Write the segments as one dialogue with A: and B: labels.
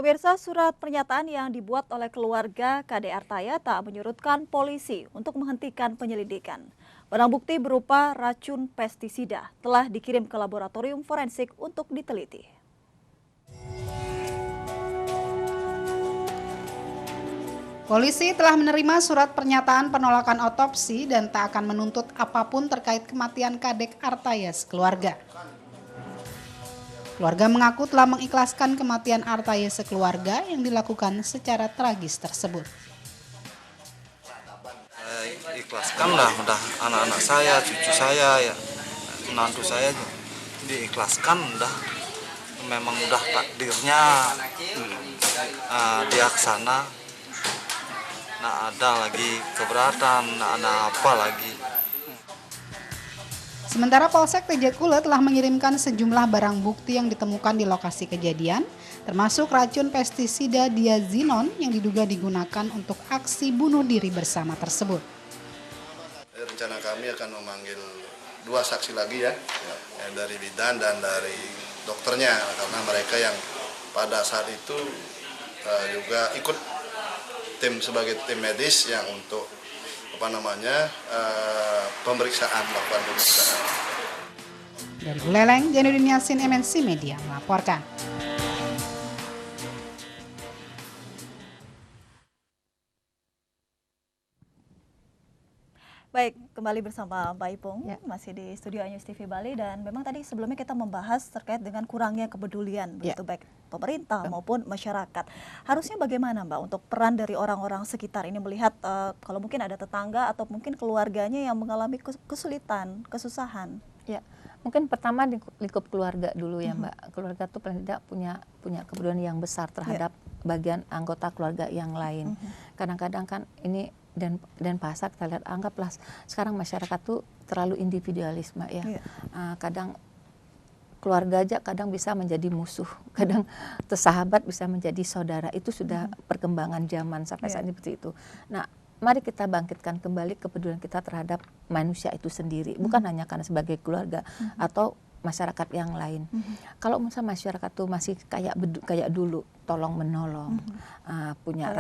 A: Pemirsa, surat pernyataan yang dibuat oleh keluarga KD Artaya tak menyurutkan polisi untuk menghentikan penyelidikan. Barang bukti berupa racun pestisida telah dikirim ke laboratorium forensik untuk diteliti.
B: Polisi telah menerima surat pernyataan penolakan otopsi dan tak akan menuntut apapun terkait kematian Kadek Artaya sekeluarga. Keluarga mengaku telah mengikhlaskan kematian Artaya sekeluarga yang dilakukan secara tragis tersebut.
C: Ikhlaskan lah, udah anak-anak saya, cucu saya, ya, menantu saya diikhlaskan, udah memang udah takdirnya dia kesana. Nah ada lagi keberatan, nah ada apa lagi.
B: Sementara Polsek Tejakule telah mengirimkan sejumlah barang bukti yang ditemukan di lokasi kejadian, termasuk racun pestisida diazinon yang diduga digunakan untuk aksi bunuh diri bersama tersebut.
D: Rencana kami akan memanggil 2 saksi lagi ya, dari bidan dan dari dokternya, karena mereka yang pada saat itu juga ikut tim sebagai tim medis yang untuk melakukan pemeriksaan.
B: Dari Buleleng, Janudin Yasin, MNC Media melaporkan.
A: Baik, kembali bersama Mbak Ipung, masih di studio News TV Bali, dan memang tadi sebelumnya kita membahas terkait dengan kurangnya kepedulian, begitu baik pemerintah maupun masyarakat. Harusnya bagaimana Mbak untuk peran dari orang-orang sekitar ini melihat kalau mungkin ada tetangga atau mungkin keluarganya yang mengalami kesulitan, kesusahan?
E: Ya, mungkin pertama di lingkup keluarga dulu ya Mbak. Keluarga tuh paling tidak punya kepedulian yang besar terhadap bagian anggota keluarga yang lain. Kadang-kadang kan ini dan pasar kita lihat, anggaplah sekarang masyarakat tuh terlalu individualisme ya. Kadang keluarga aja kadang bisa menjadi musuh, kadang sahabat bisa menjadi saudara. Itu sudah perkembangan zaman sampai saat ini seperti itu. Nah, mari kita bangkitkan kembali kepedulian kita terhadap manusia itu sendiri, bukan hanya karena sebagai keluarga atau masyarakat yang lain. Kalau misalnya masyarakat tuh masih kayak dulu, tolong menolong, punya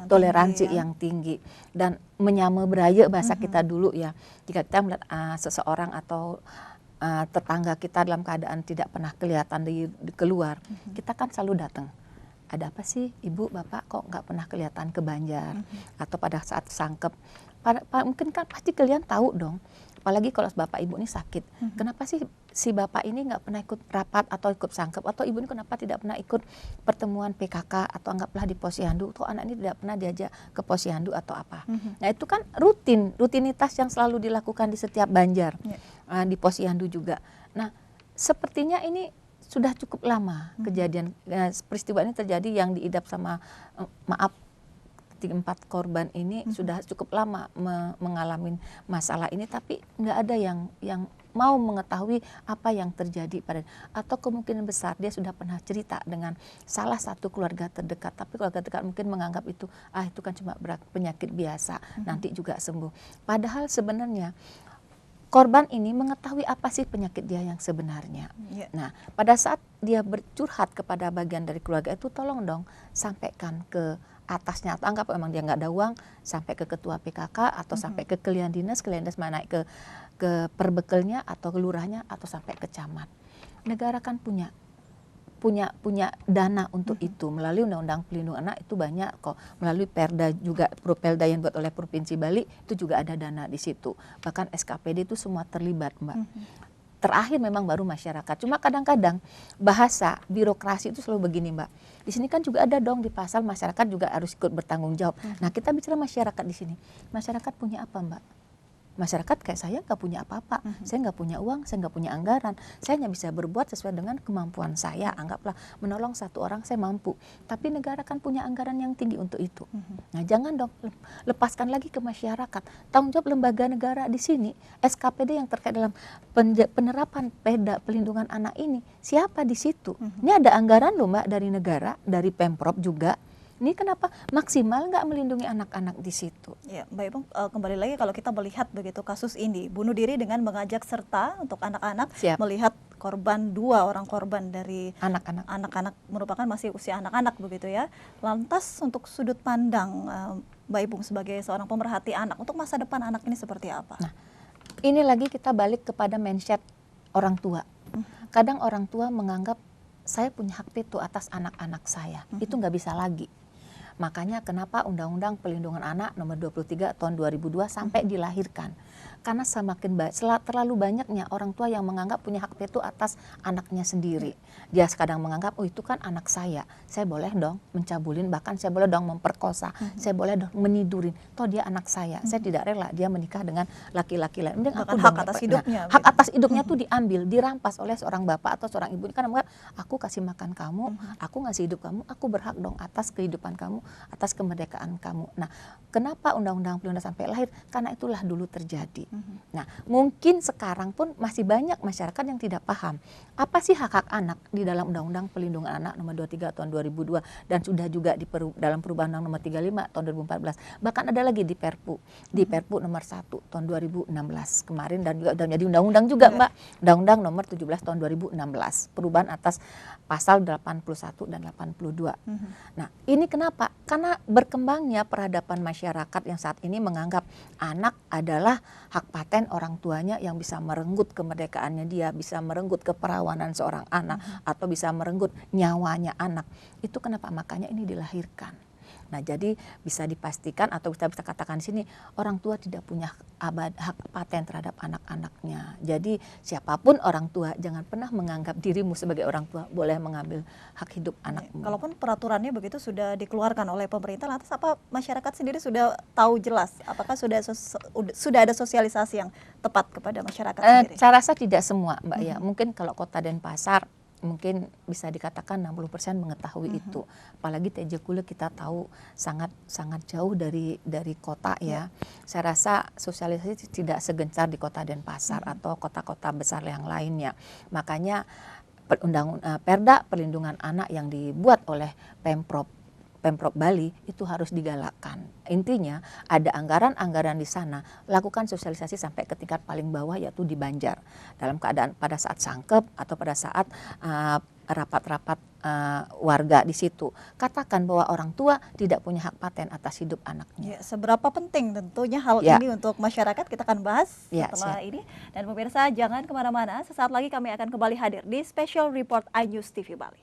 E: toleransi yang tinggi dan menyama beraya bahasa kita dulu ya. Jika kita melihat seseorang atau tetangga kita dalam keadaan tidak pernah kelihatan di keluar, kita kan selalu datang. Ada apa sih ibu bapak kok nggak pernah kelihatan ke Banjar, atau pada saat sangkep, mungkin kan pasti kalian tahu dong. Apalagi kalau bapak ibu ini sakit, kenapa sih si bapak ini nggak pernah ikut rapat atau ikut sangkep, atau ibu ini kenapa tidak pernah ikut pertemuan PKK atau anggaplah di posyandu, atau anak ini tidak pernah diajak ke posyandu atau apa. Nah itu kan rutinitas yang selalu dilakukan di setiap Banjar, di posyandu juga. Nah sepertinya ini sudah cukup lama kejadian peristiwa ini terjadi, yang diidap sama 4 korban ini sudah cukup lama mengalami masalah ini, tapi nggak ada yang mau mengetahui apa yang terjadi atau kemungkinan besar dia sudah pernah cerita dengan salah satu keluarga terdekat, tapi keluarga terdekat mungkin menganggap itu itu kan cuma penyakit biasa, nanti juga sembuh. Padahal sebenarnya korban ini mengetahui apa sih penyakit dia yang sebenarnya. Nah, pada saat dia bercurhat kepada bagian dari keluarga itu, tolong dong sampaikan ke atasnya, atau anggap memang dia nggak ada uang, sampai ke ketua PKK atau sampai ke kelian dinas mana naik ke perbekelnya atau kelurahnya atau sampai ke camat. Negara kan punya dana untuk itu melalui Undang-Undang Pelindungan Anak, itu banyak kok, melalui Perda juga, Perda yang buat oleh Provinsi Bali itu juga ada dana di situ, bahkan SKPD itu semua terlibat Mbak. Terakhir memang baru masyarakat. Cuma kadang-kadang bahasa birokrasi itu selalu begini Mbak. Di sini kan juga ada dong di pasal masyarakat juga harus ikut bertanggung jawab. Nah kita bicara masyarakat di sini. Masyarakat punya apa Mbak? Masyarakat kayak saya nggak punya apa-apa, saya nggak punya uang, saya nggak punya anggaran, saya hanya bisa berbuat sesuai dengan kemampuan saya. Anggaplah menolong satu orang saya mampu, tapi negara kan punya anggaran yang tinggi untuk itu. Nah jangan dong lepaskan lagi ke masyarakat. Tanggung jawab lembaga negara di sini, SKPD yang terkait dalam penerapan Perda Pelindungan Anak ini, siapa di situ? Ini ada anggaran loh Mbak dari negara, dari Pemprov juga. Ini kenapa maksimal nggak melindungi anak-anak di situ?
A: Ya, Mbak Ipung, kembali lagi kalau kita melihat begitu kasus ini, bunuh diri dengan mengajak serta untuk anak-anak melihat korban, 2 orang korban dari
E: Anak-anak.
A: anak-anak, merupakan masih usia anak-anak begitu ya. Lantas untuk sudut pandang Mbak Ipung sebagai seorang pemerhati anak, untuk masa depan anak ini seperti apa?
E: Nah, ini lagi kita balik kepada mindset orang tua. Kadang orang tua menganggap saya punya hak veto atas anak-anak saya. Itu nggak bisa lagi. Makanya kenapa Undang-Undang Pelindungan Anak Nomor 23 Tahun 2002 sampai dilahirkan. Karena terlalu banyaknya orang tua yang menganggap punya hak veto atas anaknya sendiri. Dia kadang menganggap, oh itu kan anak saya boleh dong mencabulin, bahkan saya boleh dong memperkosa, saya boleh dong menidurin. Toh dia anak saya tidak rela dia menikah dengan laki-laki lain.
A: Bahkan hak atas hidupnya.
E: Hak atas hidupnya tuh diambil, dirampas oleh seorang bapak atau seorang ibu. Karena aku kasih makan kamu, aku ngasih hidup kamu, aku berhak dong atas kehidupan kamu, atas kemerdekaan kamu. Nah, kenapa Undang-Undang Pelindungan sampai lahir? Karena itulah dulu terjadi. Nah, mungkin sekarang pun masih banyak masyarakat yang tidak paham apa sih hak-hak anak di dalam Undang-Undang Pelindungan Anak Nomor 23 Tahun 2002 dan sudah juga dalam Perubahan Undang Nomor 35 Tahun 2014. Bahkan ada lagi di Perpu Nomor 1 Tahun 2016 kemarin, dan juga sudah menjadi undang-undang juga, Mbak. Undang-Undang Nomor 17 Tahun 2016, perubahan atas pasal 81 dan 82. Nah, ini kenapa? Karena berkembangnya peradaban masyarakat yang saat ini menganggap anak adalah hak paten orang tuanya yang bisa merenggut kemerdekaannya dia, bisa merenggut keperawanan seorang anak, atau bisa merenggut nyawanya anak. Itu kenapa makanya ini dilahirkan. Nah, jadi bisa dipastikan atau kita bisa katakan di sini, orang tua tidak punya hak paten terhadap anak-anaknya. Jadi siapapun orang tua, jangan pernah menganggap dirimu sebagai orang tua boleh mengambil hak hidup anakmu.
A: Kalaupun peraturannya begitu sudah dikeluarkan oleh pemerintah, lantas apa masyarakat sendiri sudah tahu jelas? Apakah sudah ada sosialisasi yang tepat kepada masyarakat sendiri?
E: Saya rasa tidak semua, Mbak, ya. Mungkin kalau Kota Denpasar mungkin bisa dikatakan 60% mengetahui itu. Apalagi TJ Kule kita tahu sangat jauh dari kota ya. Saya rasa sosialisasi tidak segencar di Kota Denpasar atau kota-kota besar yang lainnya. Makanya Perda Perlindungan Anak yang dibuat oleh Pemprov Bali itu harus digalakkan. Intinya ada anggaran-anggaran di sana, lakukan sosialisasi sampai ke tingkat paling bawah, yaitu di Banjar. Dalam keadaan pada saat sangkep atau pada saat rapat-rapat warga di situ, katakan bahwa orang tua tidak punya hak paten atas hidup anaknya.
A: Ya, seberapa penting tentunya hal ini untuk masyarakat, kita akan bahas setelah ini. Dan pemirsa, jangan kemana-mana, sesaat lagi kami akan kembali hadir di Special Report iNews TV Bali.